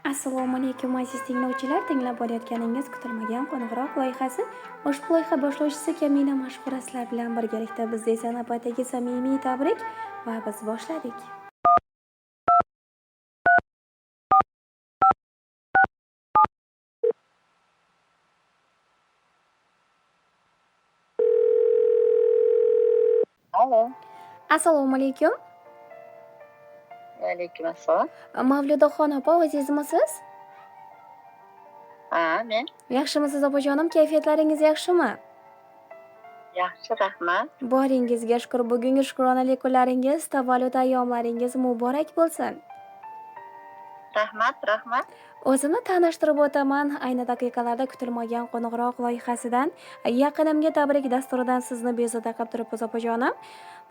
Assalomu alaykum aziz tinglovchilar, tinglab borayotganingiz kutilmagan qo'ng'iroq loyihasi. Ushbu loyiha boshlovchisi Kamina mashhura sizlar bilan birgalikda bizda esa navbatdagi samimiy tabrik va biz boshladik. Alo. Assalomu alaykum. Vaalaykum assalom. Mavludaxon opa, azizmisiz? Ha, men. Yaxshimisiz opajonim? Kayfiyatlaringiz yaxshimi? Yaxshi, rahmat. Boringizga shukr. Bugungi shukronalik kunlaringiz, tavallud ayyomlaringiz muborak bo'lsin. Rahmat. O'zimni tanishtirib o'taman. Ayni daqiqalarda kutilmagan qo'ng'iroq loyihasidan, yaqinimga tabrik dasturidan sizni bezovta qilib turibmiz opajonim.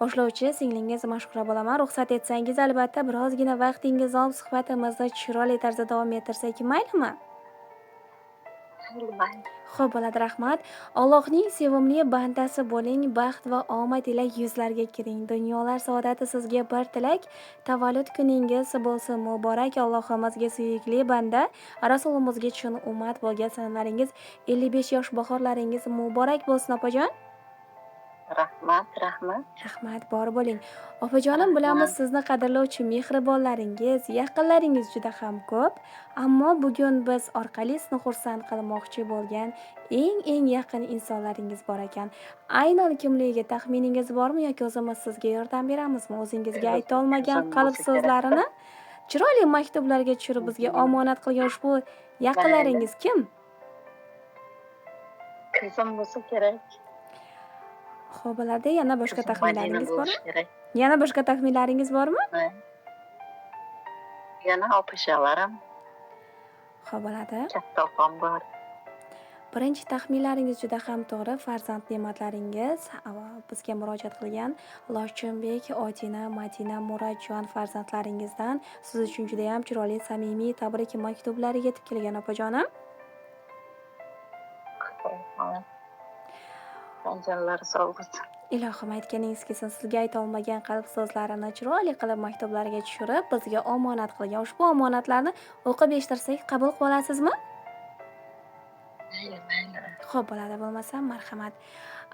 Boshlovchi singlingiz Mashhura bo'laman. Ruxsat etsangiz, albatta birozgina vaqtingizni olib suhbatimizni chiroyli tarzda davom ettirsak maylimi? Mayli. Xo'p bo'ladi, rahmat. Allohning sevimli bandasi bo'ling, baxt va omad ila yuzlarga kiring. Dunyolar saodati sizga bir tilak. Tavallud kuningiz bo'lsin muborak. Allohimizga suyukli banda, Rasulimizga chin ummat bo'lgan sanalaringiz 55 yosh bahorlaringiz muborak bo'lsin opajon. Rahmat. Rahmat, bor bo'ling. Opajonim, bilamiz sizni qadrlovchi mehribonlaringiz, yaqinlaringiz juda ham ko'p. Ammo bugun biz orqali sizni xursand qilmoqchi bo'lgan eng yaqin insonlaringiz bor ekan. Aynan kimligiga taxminingiz bormi yoki o'zimiz sizga yordam beramizmi? O'zingizga ayta olmagan qalb so'zlarini chiroyli maktublarga tushirib bizga omonat qilgan ushbu yaqinlaringiz kim? Qizim bo'lsa kerak. Xo'p bo'ladi. Yana boshqa Qizim taxminlaringiz Madina bormi? bo'lishi kerak. Yana boshqa taxminlaringiz bormi? Ha. Yana opashalarim, Xo'p bo'ladi. katta opam bor. Birinchi taxminlaringiz juda ham to'g'ri. Farzand ne'matlaringiz bizga murojaat qilgan Loshchinbek, Otina, Madina, Murodjon farzandlaringizdan siz uchun juda ham chiroyli samimiy tabrik maktublari yetib kelgan opajonim. Janjallari sog' bo'lsin. Ilohim aytganingiz kelsin. Sizga ayta olmagan qalb so'zlarini chiroyli qilib maktublarga tushirib bizga omonat qilgan. Ushbu omonatlarni o'qib eshittirsak qabul qila olasizmi? Mayli. Xo'p bo'ladi, bo'lmasa marhamat.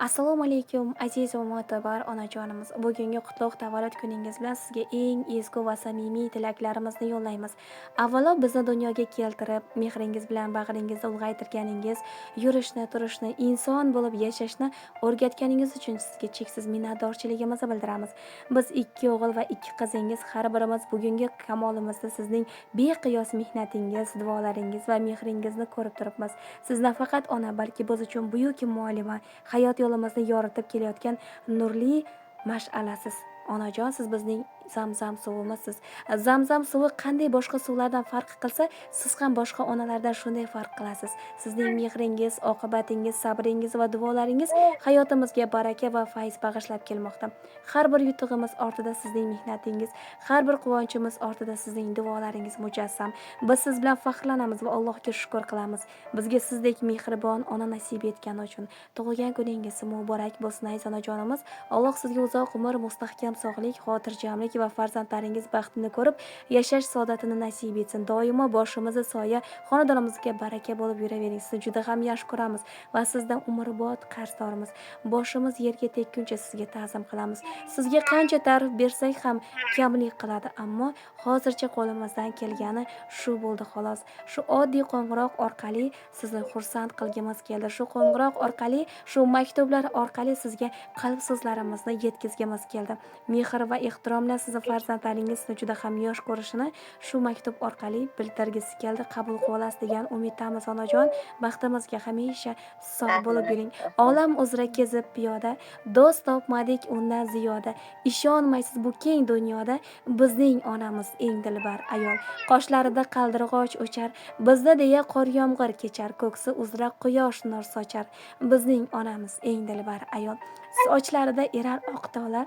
Assalomu alaykum aziz va mo'tabar onajonimiz. Bugungi qutlug' tavallud kuningiz bilan sizga eng ezgu va samimiy tilaklarimizni yo'llaymiz. Avvalo bizni dunyoga keltirib, mehringiz bilan bag'ringizda ulg'aytirganingiz, yurishni, turishni, inson bo'lib yashashni o'rgatganingiz uchun sizga cheksiz minnatdorchiligimizni bildiramiz. Biz 2 o'g'il va 2 qizingiz har birimiz bugungi kamolimizda sizning beqiyos mehnatingiz, duolaringiz va mehringizni ko'rib turibmiz. Siz nafaqat ona, balki biz uchun buyuk muallima, hayot yo'limizni yoritib kelayotgan nurli mash'alasiz. Onajon, siz bizning zamzam suvimizsiz. Zamzam suvi qanday boshqa suvlardan farq qilsa, siz ham boshqa onalardan shunday farq qilasiz. Sizning mehringiz, oqibatingiz, sabringiz va duolaringiz hayotimizga baraka va fayz bag'ishlab kelmoqda. Har bir yutug'imiz ortida sizning mehnatingiz, har bir quvonchimiz ortida sizning duolaringiz mujassam. Biz siz bilan faxrlanamiz va Allohga shukr qilamiz. Bizga sizdek mehribon ona nasib etgani uchun. Tug'ilgan kuningiz muborak bo'lsin aziz onajonimiz. Alloh sizga uzoq umr, mustahkam sog'lik, xotirjamlik va farzandlaringiz baxtini ko'rib, yashash saodatini nasib etsin. Doimo boshimizda soya, xonadonimizga baraka bo'lib yuravering. Sizni juda ham yaxshi ko'ramiz va sizdan umrbod qarzdormiz. Boshimiz yerga tekkuncha sizga ta'zim qilamiz. Sizga qancha ta'rif bersak ham kamlik qiladi, ammo hozircha qo'limizdan kelgani shu bo'ldi xolos. Shu oddiy qo'ng'iroq orqali sizni xursand qilgimiz keldi. Shu qo'ng'iroq orqali, shu maktublar orqali sizga qalb so'zlarimizni yetkazgimiz keldi. Mehr va ehtiromla sizni farzandlaringizni juda ham yosh ko'rishini shu maktub orqali bildirgisi keldi. Qabul qilib olasiz degan umiddamiz onajon. Baxtimizga hamisha sog' bo'lib yuring. Olam uzra kezib piyoda, do'st topmadik undan ziyoda. Ishonmaysiz bu keng dunyoda bizning onamiz eng dilbar ayol. Qoshlarida qaldirg'och o'char, bizda deya qor yomg'ir kechar, ko'ksi uzra quyosh nur sochar. Bizning onamiz eng dilbar ayol. Sochlarida erar oq tola,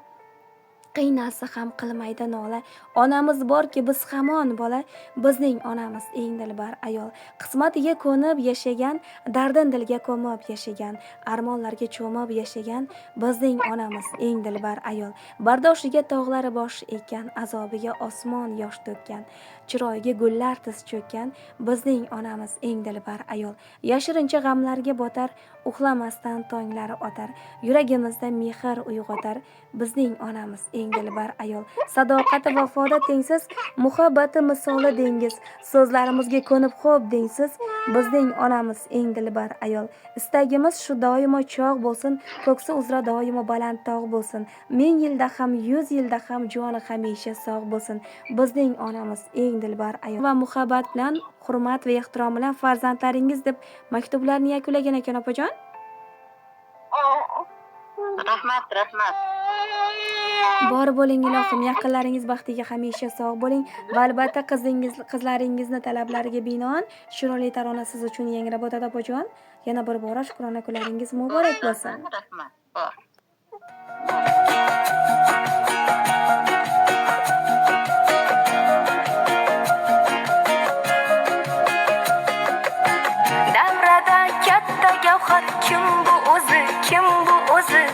qiynalsa ham qilmaydi nola. Onamiz borki biz hamon bola, bizning onamiz eng dilbar ayol. Qismatiga ko'nib yashagan, dardin dilga ko'mib yashagan, armonlarga cho'mib yashagan bizning onamiz eng dilbar ayol. Bardoshiga tog'lari bosh ekkan, azobiga osmon yosh to'kkan, chiroyiga gullar tiz cho'kkan bizning onamiz eng dilbar ayol. Yashirincha g'amlarga botar, uxlamasdan tonglari otar, yuragimizda mehr uyg'otar bizning onamiz eng dilbar ayol. Sadoqati vafoda tengsiz, muhabbati misoli dengiz, so'zlarimizga ko'nib xo'p dengsiz bizning onamiz eng dilbar ayol. Istagimiz shu doimo chog' bo'lsin, ko'ksi uzra doimo baland tog' bo'lsin, 1000 yilda ham 100 yilda ham joni hamisha sog' bo'lsin bizning onamiz eng dilbar ayol. Va muhabbat bilan, hurmat va ehtirom bilan farzandlaringiz deb maktublarni yakunlagan ekan opajon. Rahmat. Bor bo'ling ilohim, yaqinlaringiz baxtiga hamisha sog' bo'ling va albatta qizlaringizni talablariga binoan chiroyli tarona siz uchun yangrab o'tadi opajon. Yana bir bora shukrona kunlaringiz muborak bo'lsin. Rahmat. Bor. Davrada katta gavhar kim bu o'zi, kim bu o'zi?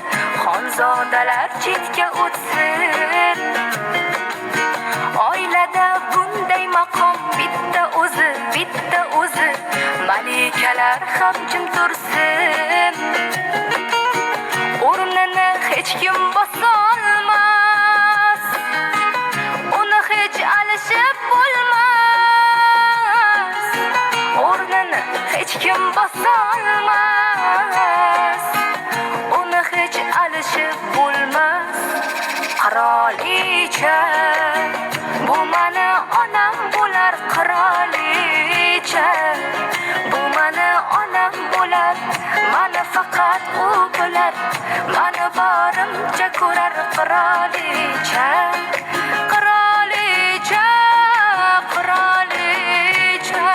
Xonzodalar chetga o'tsin. Oilada bunday maqom bitta o'zi, bitta o'zi. Malikalar ham jim tursin. O'rnini hech kim bosolmas. Uni hech alishib bo'lmas. O'rnini hech kim bosolmas. Uni hech alishib bo'lmas. Qirolicha, bu mani onam bo'lar qirolicha. Bu mani onam bo'lar, mani faqat u bo'lar. Mani borimcha ko'rar qirolicha. Qirolicha, qirolicha.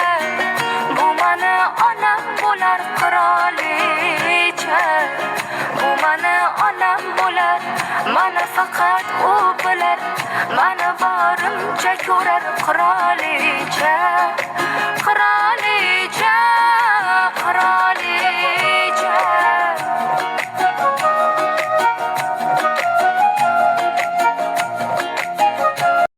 Bu mani onam bo'lar qirolicha. Bu mani onam bo'lar, mani faqat u bo'lar. Mani borimcha ko'rar qirolicha.